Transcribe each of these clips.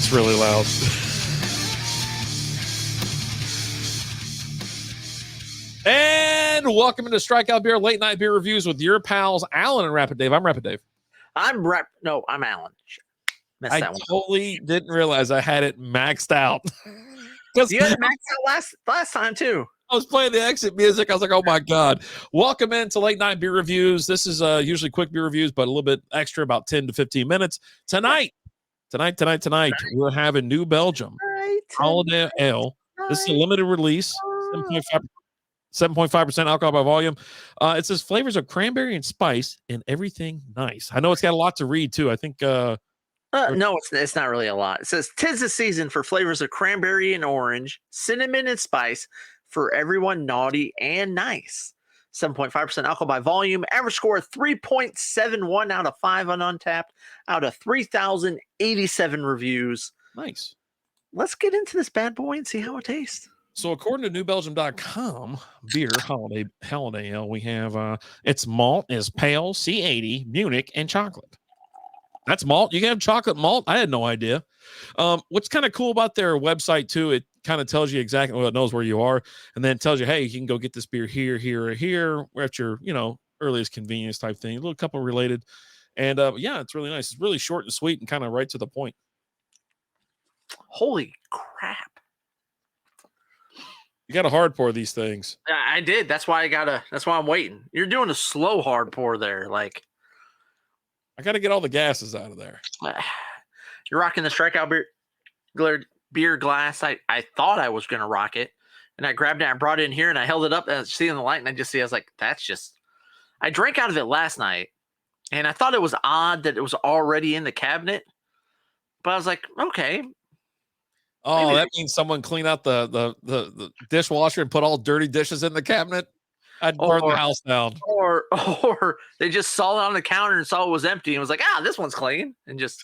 That's really loud. And welcome into Strikeout Beer Late Night Beer Reviews with your pals Alan and Rapid Dave. I'm Rapid Dave. I'm Alan. I totally didn't realize I had it maxed out. You had it maxed out last time too. I was playing the exit music. I was like, oh my God. Welcome into Late Night Beer Reviews. This is usually quick beer reviews, but a little bit extra, about 10 to 15 minutes. Tonight, we're having New Belgium Holiday Ale. This is a limited release, 7.5% alcohol by volume. It says flavors of cranberry and spice and everything nice. I know it's got a lot to read too. I think no, it's not really a lot. It says 'tis the season for flavors of cranberry and orange, cinnamon and spice for everyone naughty and nice. 7.5% alcohol by volume. Average score of 3.71 out of 5 on Untapped out of 3,087 reviews. Nice. Let's get into this bad boy and see how it tastes. So according to newbelgium.com, beer holiday ale, we have its malt is pale, C80, Munic, and chocolate. That's malt. You can have chocolate malt. I had no idea. What's kind of cool about their website too, it kind of tells you exactly, well, it knows where you are, and then it tells you, hey, you can go get this beer here, here, or here, or at your, earliest convenience type thing. A little couple related. And yeah, it's really nice. It's really short and sweet and kind of right to the point. Holy crap. You got to hard pour these things. I did. That's why I'm waiting. You're doing a slow hard pour there. Like, I got to get all the gases out of there. You're rocking the Strikeout beer glass. I thought I was going to rock it, and I grabbed it and brought it in here, and I held it up and I was seeing the light, and I was like, I drank out of it last night, and I thought it was odd that it was already in the cabinet, but I was like, okay. Oh, maybe that means someone cleaned out the dishwasher and put all dirty dishes in the cabinet. I'd burn the house down. Or they just saw it on the counter and saw it was empty and was like, this one's clean. And just,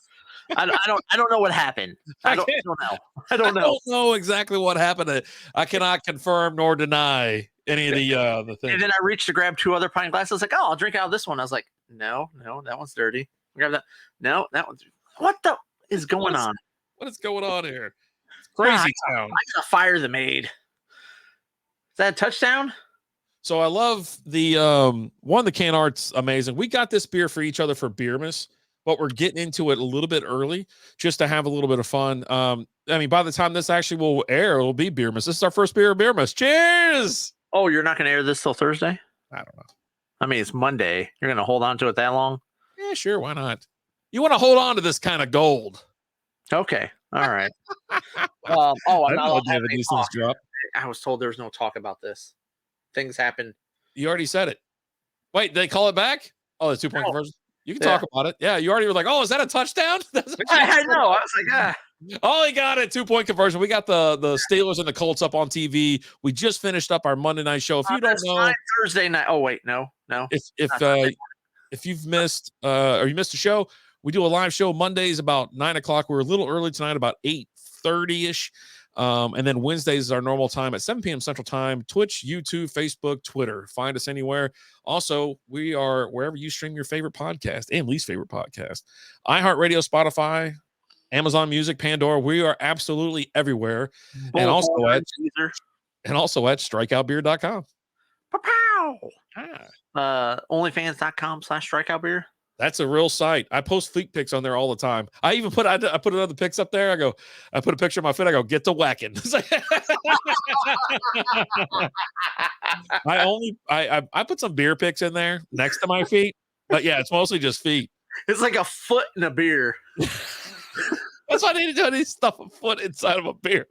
I don't know what happened. I don't know. I don't know exactly what happened. I cannot confirm nor deny any of the things. And then I reached to grab 2 other pint glasses. I was like, I'll drink out of this one. I was like, no, that one's dirty. Grab that. No, that one's. What the is going on? What is going on here? Crazy town. I gotta fire the maid. Is that a touchdown? So I love the the can art's amazing. We got this beer for each other for Beermas, but we're getting into it a little bit early just to have a little bit of fun. By the time this actually will air, it'll be Beermas. This is our first beer of Beermas. Cheers! Oh, you're not going to air this till Thursday? I don't know. I mean, it's Monday. You're going to hold on to it that long? Yeah, sure. Why not? You want to hold on to this kind of gold. Okay. All right. I'm not allowed to have these things drop. I was told there was no talk about this. Things happen. You already said it. Wait, did they call it back? Oh, the 2-point conversion. You can talk about it. Yeah, you already were like, oh, is that a touchdown? I know. I was like, Oh, he got it. 2-point conversion. We got the Steelers and the Colts up on TV. We just finished up our Monday night show. If you don't know, Thursday night. Oh wait, no. If you've missed or you missed a show, we do a live show Mondays about 9:00. We're a little early tonight, about 8:30ish. And then Wednesdays is our normal time at 7 p.m. Central Time. Twitch, YouTube, Facebook, Twitter. Find us anywhere. Also, we are wherever you stream your favorite podcast and least favorite podcast. iHeartRadio, Spotify, Amazon Music, Pandora. We are absolutely everywhere. And also at strikeoutbeer.com. OnlyFans.com/strikeoutbeer. That's a real site. I post feet pics on there all the time. I even put another pics up there. I put a picture of my foot. I go, get to whacking. I put some beer pics in there next to my feet, but yeah, it's mostly just feet. It's like a foot in a beer. That's why I need to do. I need to stuff a foot inside of a beer.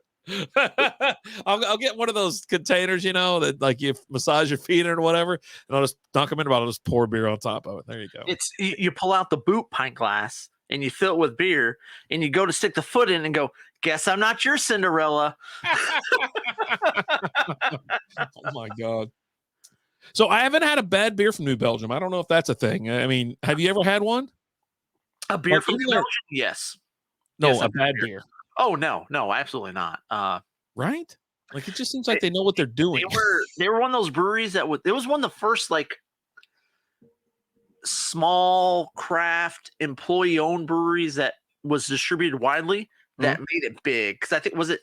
I'll get one of those containers, that like you massage your feet in or whatever, and I'll just dunk them in. I'll just pour beer on top of it. There you go. It's you pull out the boot pint glass and you fill it with beer, and you go to stick the foot in and go, guess I'm not your Cinderella. Oh my God. So I haven't had a bad beer from New Belgium. I don't know if that's a thing. I mean, have you ever had one? A beer from New Belgium? Yes. No, yes, a bad beer. Oh no, absolutely not. Right? Like it just seems like they know what they're doing. They were one of those breweries it was one of the first like small craft employee owned breweries that was distributed widely. that made it big. Because I think was it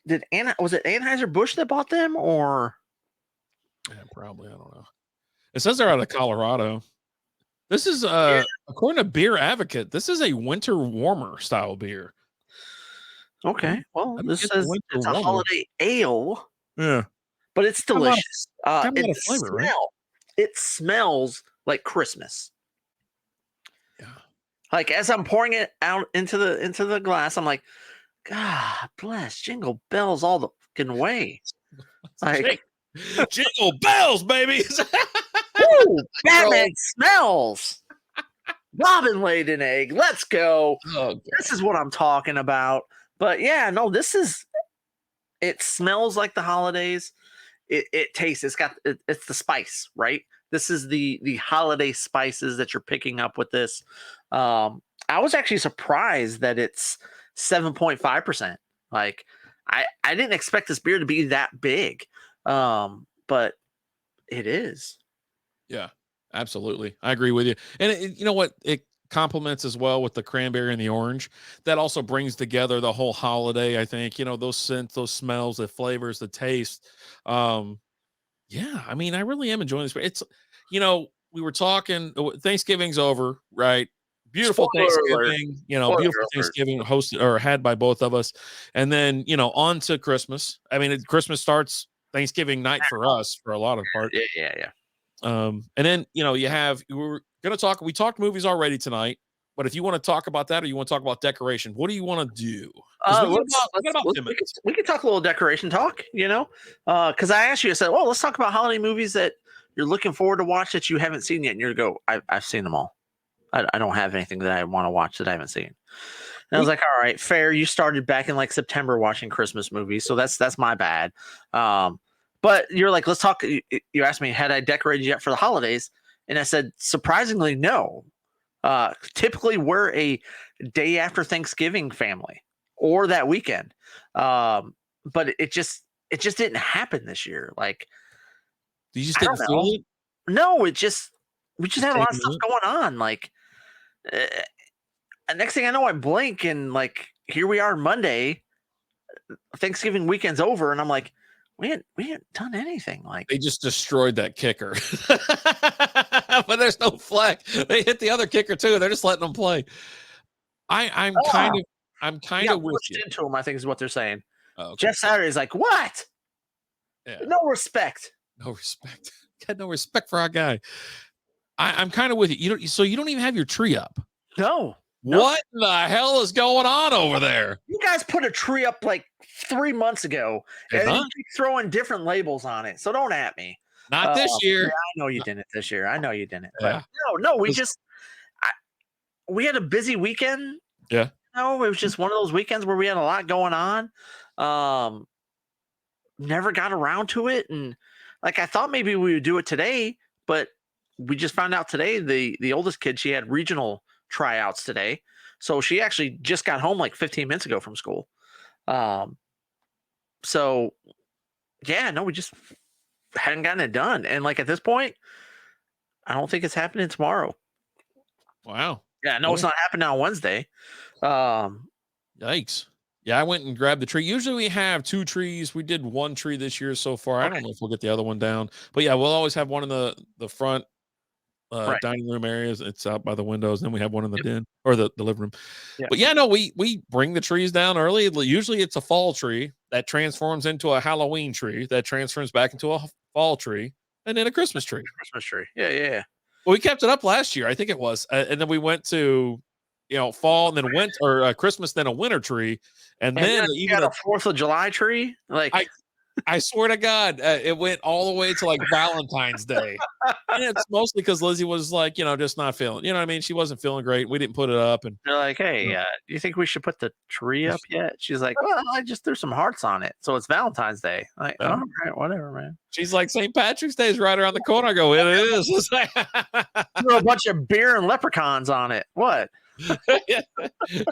Anheuser-Busch that bought them or? Yeah, probably. I don't know. It says they're out of Colorado. This is according to Beer Advocate, this is a winter warmer style beer. Okay, well, Let me this get the says winter it's a warmer. holiday ale, Yeah, but it's delicious. got a lot And of the flavor, right? smell, it smells like Christmas. Yeah. Like as I'm pouring it out into the glass, I'm like, God bless, jingle bells all the fucking way. Like, Jingle bells, baby. woo, Batman smells. Robin laid an egg. Let's go. Oh, God. This is what I'm talking about. But yeah, no, it smells like the holidays. It tastes, it's the spice, right? This is the holiday spices that you're picking up with this. I was actually surprised that it's 7.5%. Like I didn't expect this beer to be that big. But it is. Yeah, absolutely. I agree with you. And you know what? It complements as well with the cranberry and the orange. That also brings together the whole holiday. I think, those scents, those smells, the flavors, the taste. Yeah, I mean, I really am enjoying this. It's, we were talking, Thanksgiving's over, right? Beautiful Spoiler alert. Thanksgiving, Spoiler beautiful alert. Thanksgiving hosted or had by both of us. And then, on to Christmas. I mean, Christmas starts Thanksgiving night for us, for a lot of part. Yeah. And then, we talked movies already tonight, but if you want to talk about that or you want to talk about decoration, what do you want to do? We can talk a little decoration talk, because I asked you, I said, well, let's talk about holiday movies that you're looking forward to watch that you haven't seen yet. And you go, I've seen them all. I don't have anything that I want to watch that I haven't seen. And I was like, all right, fair. You started back in like September watching Christmas movies. So that's my bad. But you're like, let's talk. You asked me, had I decorated yet for the holidays? And I said, surprisingly, no. Typically, we're a day after Thanksgiving family or that weekend. But it just didn't happen this year. Like, you just didn't feel it? No, we just had a lot of stuff going on. Like, next thing I know, I blink and like here we are Monday. Thanksgiving weekend's over, and I'm like, we hadn't done anything. Like they just destroyed that kicker, but there's no flag. They hit the other kicker too. They're just letting them play. I'm kind of with you. Into them, I think is what they're saying. Oh, okay. Jeff Saturday's like, what? Yeah. No respect. No respect. Got no respect for our guy. I'm kind of with you. So you don't even have your tree up. No. What the hell is going on over there? You guys put a tree up like 3 months ago, and you keep throwing different labels on it. So don't at me. Not this year. Yeah, I know you didn't this year. I know you didn't. Yeah. But no, we had a busy weekend. Yeah. It was just one of those weekends where we had a lot going on. Never got around to it, and like I thought maybe we would do it today, but we just found out today the oldest kid, she had regional tryouts today, so she actually just got home like 15 minutes ago from school. So yeah, no, we just hadn't gotten it done, and like at this point, I don't think it's happening tomorrow. Wow. Yeah, no, it's not happening on Wednesday. Yikes. Yeah, I went and grabbed the tree. Usually we have 2 trees. We did 1 tree this year so far. Okay. I don't know if we'll get the other one down, but yeah, we'll always have one in the front dining room areas. It's out by the windows. And then we have one in the den or the living room. Yep. But yeah, no, we bring the trees down early. Usually it's a fall tree that transforms into a Halloween tree that transforms back into a fall tree and then a Christmas tree. Yeah. Well, we kept it up last year, I think it was. And then we went to, fall and then winter or Christmas, then a winter tree. And then you got a 4th of July tree. Like I swear to God, it went all the way to like Valentine's Day. And it's mostly because Lizzie was like, just not feeling, what I mean? She wasn't feeling great. We didn't put it up. And they're like, hey, do you think we should put the tree up yet? She's like, well, I just threw some hearts on it. So it's Valentine's Day. Like, all right, whatever, man. She's like, St. Patrick's Day is right around the corner. I go, it is. Threw a bunch of beer and leprechauns on it. What?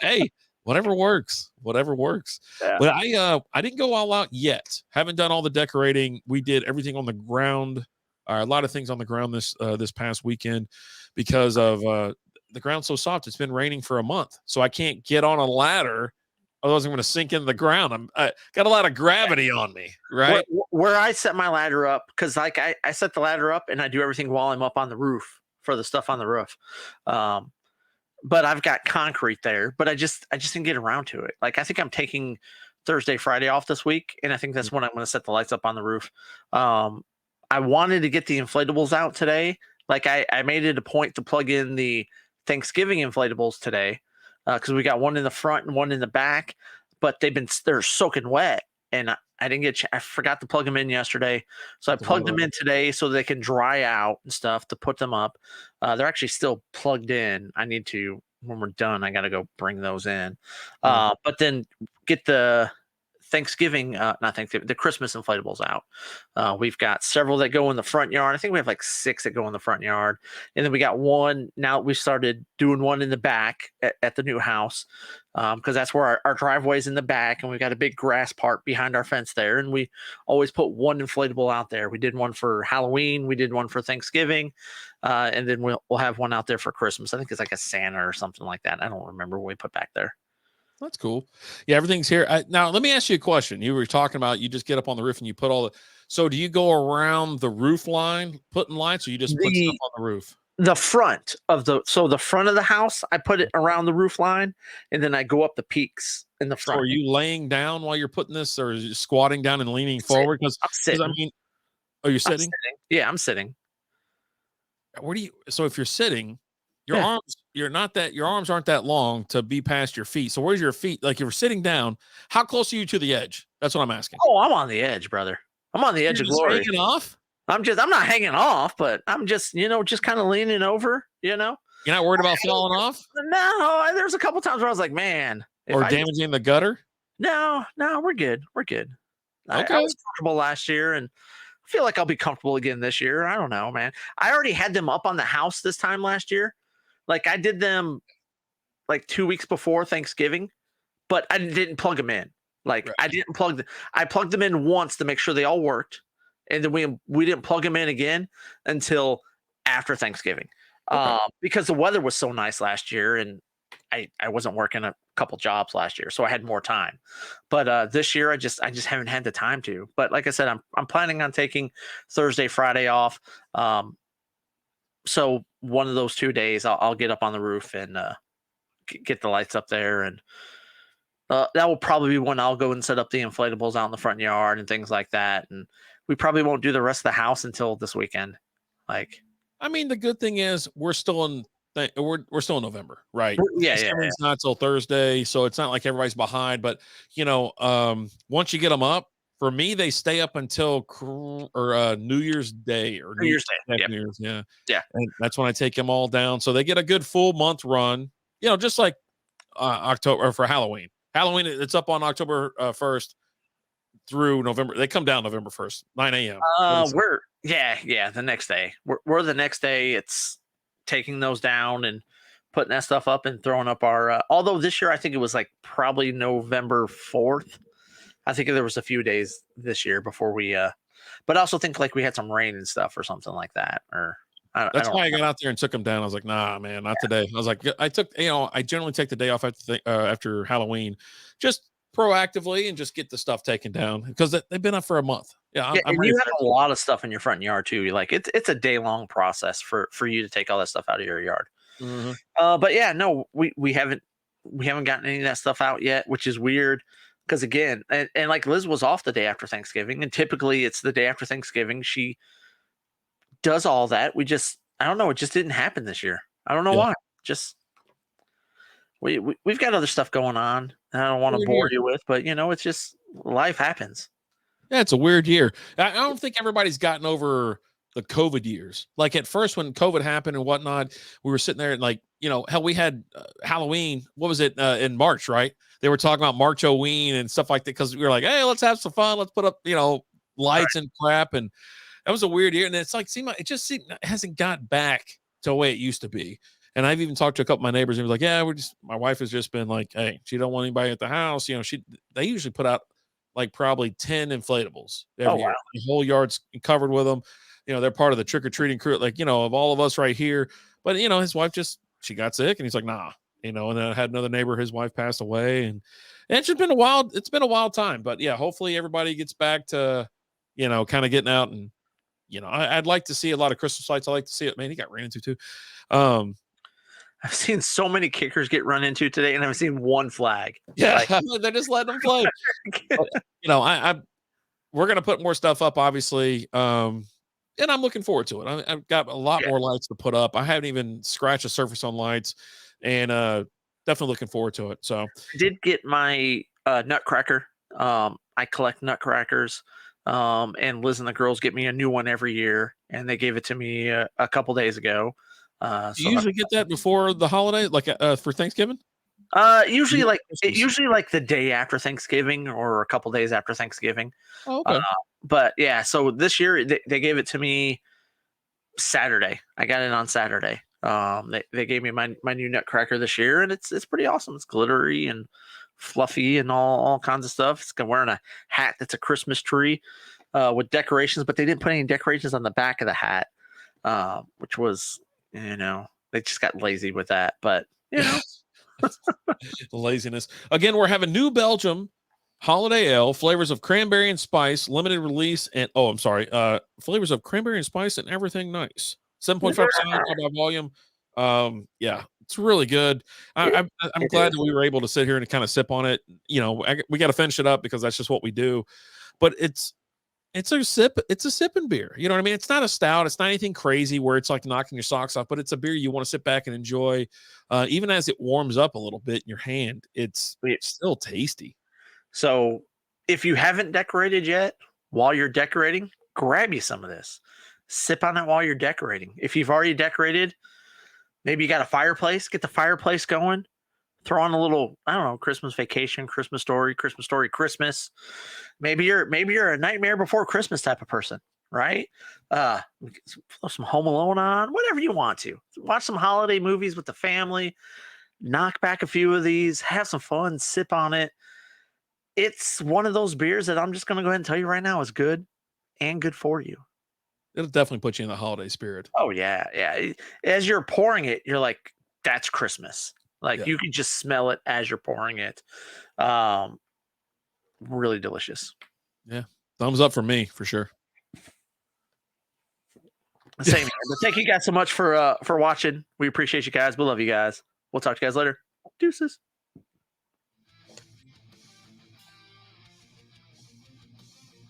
Hey, whatever works. Yeah. But I didn't go all out yet. Haven't done all the decorating. We did everything on the ground. A lot of things on the ground this past weekend because of the ground's so soft. It's been raining for a month, so I can't get on a ladder Otherwise, I'm going to sink into the ground. I got a lot of gravity on me, right? Where I set my ladder up, because like I set the ladder up and I do everything while I'm up on the roof for the stuff on the roof. But I've got concrete there, but I just didn't get around to it. Like I think I'm taking Thursday, Friday off this week, and I think that's when I'm going to set the lights up on the roof. I wanted to get the inflatables out today. Like I made it a point to plug in the Thanksgiving inflatables today because we got one in the front and one in the back, but they're soaking wet, and I didn't get I forgot to plug them in yesterday, so I plugged them in today so they can dry out and stuff to put them up. They're actually still plugged in. I need to, when we're done, I got to go bring those in. But then get the Thanksgiving, not Thanksgiving, the Christmas inflatables out. We've got several that go in the front yard. I think we have like 6 that go in the front yard. And then we got one. Now we started doing one in the back at the new house because that's where our driveway's in the back. And we've got a big grass part behind our fence there. And we always put one inflatable out there. We did one for Halloween. We did one for Thanksgiving. And then we'll have one out there for Christmas. I think it's like a Santa or something like that. I don't remember what we put back there. That's cool. Yeah, everything's here. Now, let me ask you a question. You were talking about you just get up on the roof and you put all the. So, do you go around the roof line putting lights, or you just put stuff on the roof? The front of the front of the house, I put it around the roof line, and then I go up the peaks in the front. So are you laying down while you're putting this, or is you squatting down and leaning forward? Because I'm sitting. I mean, are you sitting? Yeah, I'm sitting. Where do you? So if you're sitting. Your arms aren't that long to be past your feet. So where's your feet? Like if you're sitting down, how close are you to the edge? That's what I'm asking. Oh, I'm on the edge, brother. I'm on the edge of glory. Hanging off? I'm not hanging off, but I'm just, just kind of leaning over, You're not worried about falling off? No, there's a couple times where I was like, man. Or damaging the gutter? No, we're good. We're good. Okay. I was comfortable last year and I feel like I'll be comfortable again this year. I don't know, man. I already had them up on the house this time last year. Like I did them like 2 weeks before Thanksgiving, but I didn't plug them in. Like right. I plugged them in once to make sure they all worked. And then we didn't plug them in again until after Thanksgiving. Okay. Because the weather was so nice last year and I wasn't working a couple jobs last year, so I had more time. But this year I just haven't had the time to. But like I said, I'm planning on taking Thursday, Friday off. So one of those 2 days I'll get up on the roof and get the lights up there. And that will probably be when I'll go and set up the inflatables out in the front yard and things like that. And we probably won't do the rest of the house until this weekend. Like, I mean, the good thing is we're still in November, right? Yeah. It's not till Thursday, so it's not like everybody's behind. But once you get them up, for me, they stay up until New Year's Day or New Year's Day. Yep. New Year's, yeah. And that's when I take them all down, so they get a good full month run. Just like October or for Halloween. Halloween, it's up on October 1st through November. They come down November 1st, 9 a.m. We're the next day. We're the next day. It's taking those down and putting that stuff up and throwing up our. Although this year I think it was like probably November 4th. I think there was a few days this year before we. But I also think like we had some rain and stuff or something like that. Or that's why I got out there and took them down. I was like, nah, man, not today. I was like, I generally take the day off after Halloween, just proactively and just get the stuff taken down because they've been up for a month. Yeah, and you have a lot of stuff in your front yard too. You're like it's a day long process for you to take all that stuff out of your yard. Mm-hmm. But yeah, no, we haven't gotten any of that stuff out yet, which is weird because again, and like Liz was off the day after Thanksgiving, and typically it's the day after Thanksgiving she does all that. I don't know, it just didn't happen this year. I don't know why. Just we've got other stuff going on. I don't want to bore you with, but it's just life happens. Yeah, it's a weird year. I don't think everybody's gotten over the COVID years. Like at first when COVID happened and whatnot, we were sitting there and like, hell, we had Halloween. What was it in March, right? They were talking about March-Oween and stuff like that because we were like, hey, let's have some fun. Let's put up, lights and crap. And that was a weird year. And it's like, it hasn't got back to the way it used to be. And I've even talked to a couple of my neighbors and was like, yeah, my wife has just been like, hey, she don't want anybody at the house. They usually put out like probably 10 inflatables every year. The whole yard's covered with them. They're part of the trick-or-treating crew, like, of all of us right here. But, his wife she got sick and he's like, nah, And then I had another neighbor, his wife passed away, and it's just been a wild time. But yeah, hopefully everybody gets back to, kind of getting out, and I'd like to see a lot of Christmas lights. I like to see it. Man, he got ran into too. I've seen so many kickers get run into today, and I've seen one flag. Yeah, they're just letting them play. But, we're gonna put more stuff up, obviously, and I'm looking forward to it. I've got a lot more lights to put up. I haven't even scratched the surface on lights, and definitely looking forward to it. So I did get my nutcracker. I collect nutcrackers, and Liz and the girls get me a new one every year, and they gave it to me a couple days ago. Do you usually get that before the holiday, like for Thanksgiving? Usually like the day after Thanksgiving or a couple days after Thanksgiving. Oh, okay. But yeah, so this year they gave it to me Saturday. I got it on Saturday. They gave me my new nutcracker this year, and it's pretty awesome. It's glittery and fluffy and all kinds of stuff. It's wearing a hat that's a Christmas tree with decorations, but they didn't put any decorations on the back of the hat, which was, they just got lazy with that. But laziness. Again, we're having New Belgium Holiday Ale, flavors of cranberry and spice, limited release, and flavors of cranberry and spice and everything nice. 7.5% alcohol by volume. Yeah, it's really good. I'm glad that we were able to sit here and kind of sip on it. We got to finish it up because that's just what we do. But it's a sipping beer. You know what I mean? It's not a stout. It's not anything crazy where it's like knocking your socks off, but it's a beer you want to sit back and enjoy. Even as it warms up a little bit in your hand, it's still tasty. So if you haven't decorated yet, while you're decorating, grab you some of this. Sip on it while you're decorating. If you've already decorated, maybe you got a fireplace, get the fireplace going. Throw on a little, I don't know, Christmas Vacation, Christmas Story, Christmas. Maybe you're a Nightmare Before Christmas type of person, right? Throw some Home Alone on, whatever you want to. Watch some holiday movies with the family. Knock back a few of these, have some fun, sip on it. It's one of those beers that I'm just going to go ahead and tell you right now is good and good for you. It'll definitely put you in the holiday spirit. Oh, yeah. Yeah. As you're pouring it, you're like, that's Christmas. Like you can just smell it as you're pouring it. Really delicious. Yeah. Thumbs up for me for sure. Same here. But thank you guys so much for watching. We appreciate you guys. We love you guys. We'll talk to you guys later. Deuces.